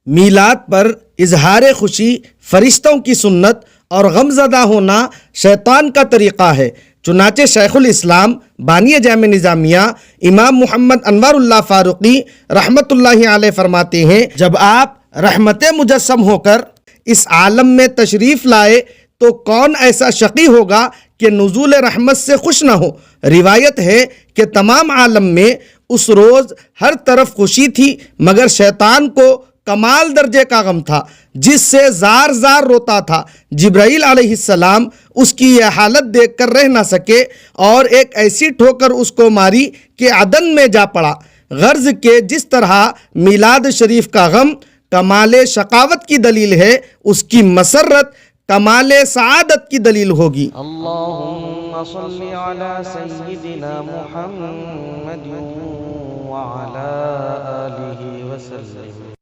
میلاد پر اظہار خوشی فرشتوں کی سنت اور غمزدہ ہونا شیطان کا طریقہ ہے۔ چنانچہ شیخ الاسلام بانی جامع نظامیہ امام محمد انوار اللہ فاروقی رحمۃ اللہ علیہ فرماتے ہیں، جب آپ رحمت مجسم ہو کر اس عالم میں تشریف لائے تو کون ایسا شقی ہوگا کہ نزول رحمت سے خوش نہ ہو۔ روایت ہے کہ تمام عالم میں اس روز ہر طرف خوشی تھی، مگر شیطان کو کمال درجے کا غم تھا، جس سے زار زار روتا تھا۔ جبرائیل علیہ السلام اس کی یہ حالت دیکھ کر رہ نہ سکے اور ایک ایسی ٹھوکر اس کو ماری کہ عدن میں جا پڑا۔ غرض کہ جس طرح میلاد شریف کا غم کمال شقاوت کی دلیل ہے، اس کی مسرت کمال سعادت کی دلیل ہوگی۔ اللہم صلی علی سیدنا محمد وعلی آلہ وسلم۔